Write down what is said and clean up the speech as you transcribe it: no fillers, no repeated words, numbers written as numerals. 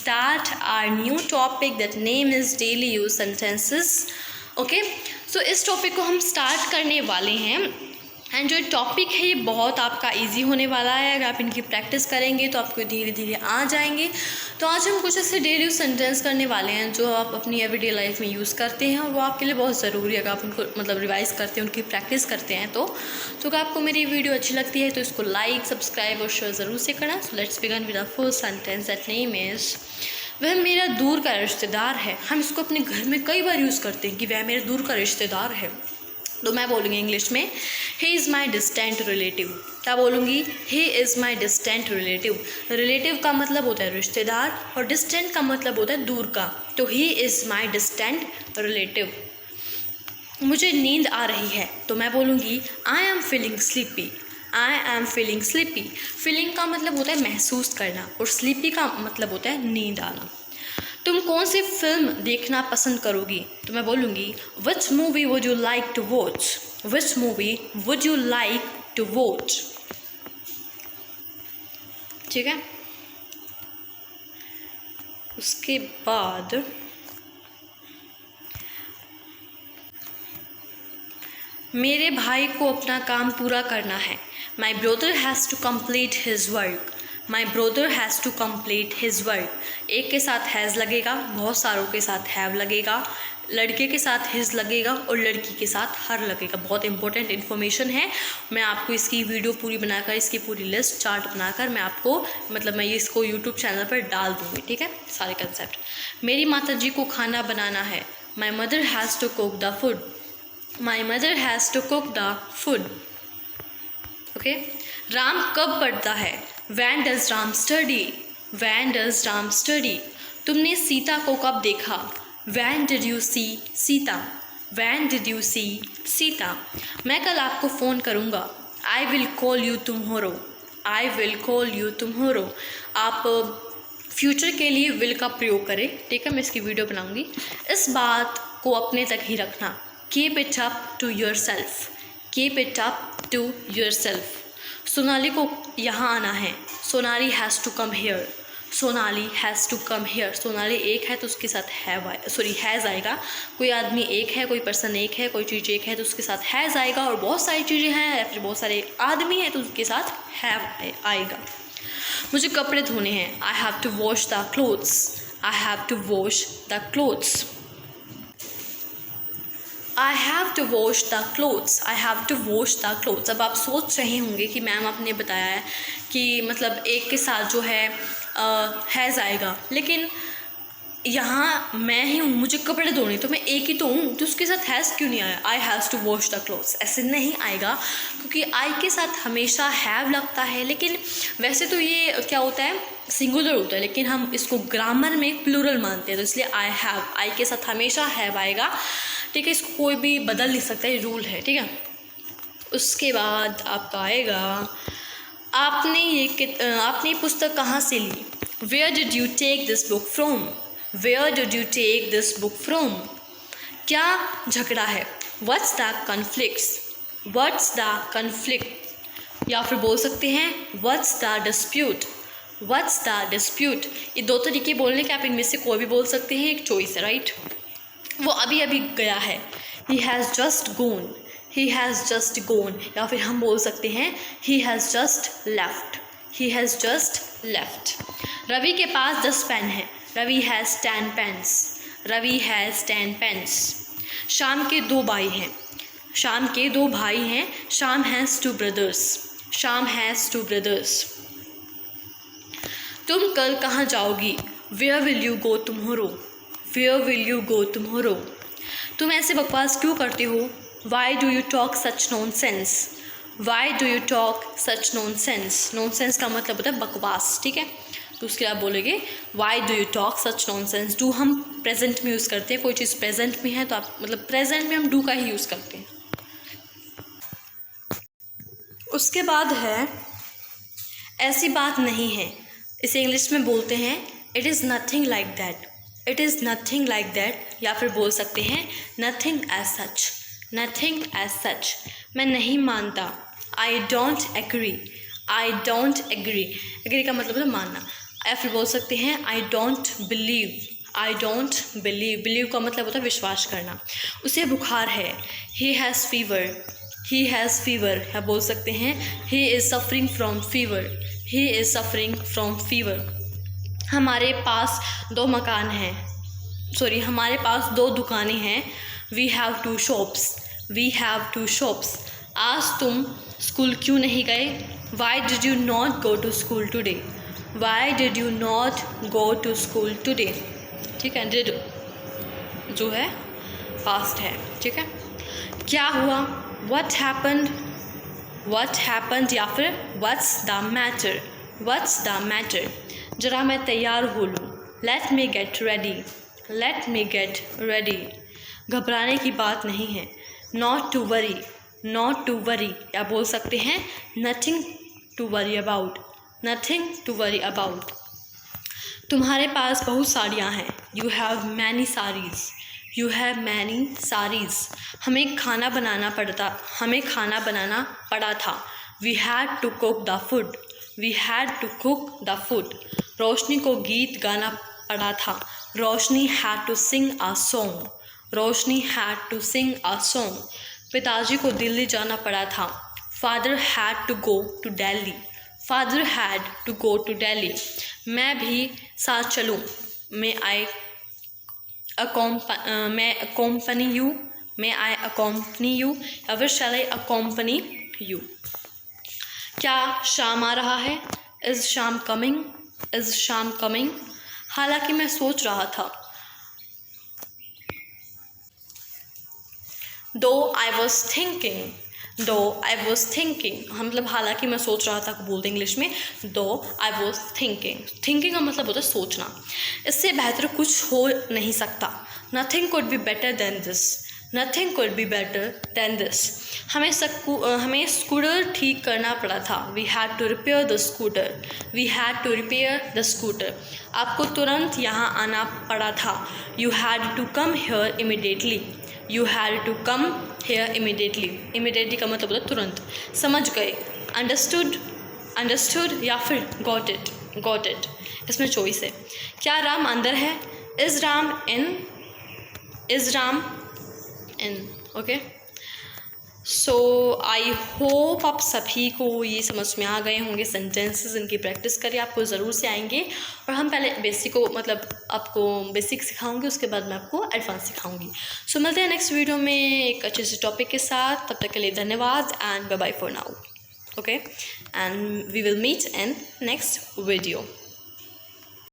start our new topic that name is daily use sentences. Okay, so इस topic को हम start करने वाले हैं एंड जो टॉपिक है ये बहुत आपका इजी होने वाला है। अगर आप इनकी प्रैक्टिस करेंगे तो आपको धीरे धीरे आ जाएंगे। तो आज हम कुछ ऐसे डेली यूज सेंटेंस करने वाले हैं जो आप अपनी एवरीडे लाइफ में यूज़ करते हैं और वो आपके लिए बहुत ज़रूरी है। अगर आप उनको मतलब रिवाइज़ करते हैं, उनकी प्रैक्टिस करते हैं तो अगर आपको मेरी वीडियो अच्छी लगती है तो इसको लाइक, सब्सक्राइब और शेयर ज़रूर से करना। So let's begin with the first sentence that name is वह मेरा दूर का रिश्तेदार है। हम इसको अपने घर में कई बार यूज़ करते हैं कि वह मेरे दूर का रिश्तेदार है। तो मैं बोलूँगी इंग्लिश में he is my distant relative. क्या बोलूँगी? He is my distant relative. Relative का मतलब होता है रिश्तेदार और डिस्टेंट का मतलब होता है दूर का। तो he is my distant relative. मुझे नींद आ रही है तो मैं बोलूँगी I am feeling sleepy. I am feeling sleepy. Feeling का मतलब होता है महसूस करना और स्लीपी का मतलब होता है नींद आना। तुम कौन सी फिल्म देखना पसंद करोगी? तो मैं बोलूँगी which movie would you like to watch. Which movie would you like to watch. ठीक है, उसके बाद मेरे भाई को अपना काम पूरा करना है। My brother has to complete his work. My brother has to complete his work. एक के साथ हैज़ लगेगा, बहुत सारों के साथ हैव लगेगा, लड़के के साथ हिज लगेगा और लड़की के साथ हर लगेगा। बहुत इंपॉर्टेंट इन्फॉर्मेशन है। मैं आपको इसकी वीडियो पूरी बनाकर, इसकी पूरी लिस्ट चार्ट बनाकर मैं आपको मतलब मैं इसको यूट्यूब चैनल पर डाल दूँगी। ठीक है, सारे कंसेप्ट। मेरी माता जी को खाना बनाना है। My mother has to cook the food. My mother has to cook the food. Okay, Ram कब पढ़ता है? When does Ram study. When does Ram study. तुमने सीता को कब देखा? When did you see Sita. When did you see Sita. मैं कल आपको फ़ोन करूँगा। I will call you tomorrow. I will call you tomorrow. आप फ्यूचर के लिए विल का प्रयोग करें। ठीक है, मैं इसकी वीडियो बनाऊँगी। इस बात को अपने तक ही रखना। Keep it up to yourself. Keep it up to yourself. Sonali को यहाँ आना है। Sonali has to come here. Sonali has to come here. Sonali एक है तो उसके साथ हैज़ आएगा। कोई आदमी एक है, कोई पर्सन एक है, कोई चीज़ एक है तो उसके साथ हैज़ आएगा। और बहुत सारी चीज़ें हैं या फिर बहुत सारे आदमी हैं तो उसके साथ हैव आएगा। मुझे कपड़े धोने हैं। I have to wash the clothes. I have to wash the clothes. I have to wash the clothes. I have to wash the clothes. अब आप सोच रहे होंगे कि मैम आपने बताया है कि मतलब एक के साथ जो है हैज़ आएगा, लेकिन यहाँ मैं ही हूँ, मुझे कपड़े धोने तो मैं एक ही तो हूँ, तो उसके साथ हैज़ क्यों नहीं आया? I has to wash the clothes ऐसे नहीं आएगा क्योंकि आई के साथ हमेशा हैव लगता है। लेकिन वैसे तो ये क्या होता है, सिंगुलर होता है, लेकिन हम इसको ग्रामर में प्लूरल मानते हैं तो इसलिए आई हैव, आई के साथ हमेशा हैव आएगा। ठीक है, इसको कोई भी बदल नहीं सकता, ये रूल है। ठीक है, उसके बाद आपका आएगा आपने ये पुस्तक कहाँ से ली? Where did you take this book from. Where did you take this book from. क्या झगड़ा है? What's the conflicts. What's the conflict. या फिर बोल सकते हैं what's the dispute. What's the dispute. ये दो तरीके बोलने के, आप इनमें से कोई भी बोल सकते हैं, एक चॉइस है। राइट, वो अभी अभी गया है। He has just gone. He has just gone. या फिर हम बोल सकते हैं he has just left. He has just left. Ravi के पास 10 पेन है। Ravi has 10 pens. Ravi has 10 pens. Sham के 2 भाई हैं। शाम के 2 भाई हैं। Sham has 2 brothers. Sham has 2 brothers. तुम कल कहाँ जाओगी? Where will you go tomorrow. Where will you go tomorrow. तुम ऐसे बकवास क्यों करते हो? Why do you talk such nonsense. Why do you talk such nonsense. Nonsense का मतलब होता है बकवास। ठीक है, तो उसके आप बोलेंगे Y do you talk such nonsense. Do हम प्रेजेंट में यूज़ करते हैं, कोई चीज़ प्रेजेंट में है तो आप मतलब प्रेजेंट में हम डू का ही यूज़ करते हैं। उसके बाद है ऐसी बात नहीं है। इसे इंग्लिश में बोलते हैं it is nothing like that. It is nothing like that. या फिर बोल सकते हैं nothing as such. Nothing as such. मैं नहीं मानता। I don't agree. I don't agree. Agree का मतलब है मानना। या फिर बोल सकते हैं I don't believe. I don't believe, believe का मतलब होता है विश्वास करना। उसे बुखार है, he has fever. He has fever, या बोल सकते हैं he is suffering from fever. He is suffering from fever. हमारे पास 2 मकान हैं, सॉरी हमारे पास 2 दुकानें हैं। We have 2 shops. We have 2 shops. आज तुम स्कूल क्यों नहीं गए? Why did you not go to school today? Why did you not go to school today? ठीक है, डिड जो है पास्ट है। ठीक है, क्या हुआ? What happened. व्हाट हैपन्ड या फिर what's the matter. What's the matter. जरा मैं तैयार हो लूँ। Let me get ready. Let me get ready. घबराने की बात नहीं है। Not to worry. Not to worry, या बोल सकते हैं nothing to worry about. Nothing to worry about. तुम्हारे पास बहुत साड़ियाँ हैं। You have many saris. You have many saris. हमें खाना बनाना पड़ा था। We had to cook the food. We had to cook the food. Roshni को गीत गाना पड़ा था। Roshni had to sing a song. Roshni had to sing a song. पिताजी को दिल्ली जाना पड़ा था। Father had to go to Delhi. Father had to go to Delhi. मैं भी साथ चलूँ। मैं accompany you। May I accompany you या फिर shall I accompany you। क्या शाम आ रहा है? Is शाम coming? Is शाम coming? हालांकि मैं सोच रहा था। Though I was thinking। Though I was thinking, हम मतलब हालांकि मैं सोच रहा था बोलते इंग्लिश में though I was thinking। thinking का मतलब होता है सोचना। इससे बेहतर कुछ हो नहीं सकता। Nothing could be better than this। Nothing could be better than this। हमें स्कूटर ठीक करना पड़ा था। We had to repair the scooter। We had to repair the scooter। आपको तुरंत यहाँ आना पड़ा था। You had to come here immediately। You had to come here immediately। immediately का मतलब होता है तुरंत। समझ गए। Understood। Understood या फिर got it। Got it। इसमें चॉइस है। क्या राम अंदर है? Is Ram in। Is Ram in। Okay, so I hope आप सभी को ये समझ में आ गए होंगे सेंटेंसेस। इनकी प्रैक्टिस करिए, आपको ज़रूर से आएंगे। और हम पहले बेसिक को मतलब आपको बेसिक सिखाऊंगी, उसके बाद मैं आपको एडवांस सिखाऊंगी। सो मिलते हैं नेक्स्ट वीडियो में एक अच्छे से टॉपिक के साथ। तब तक के लिए धन्यवाद and bye bye for now. Okay, and we will meet in next video.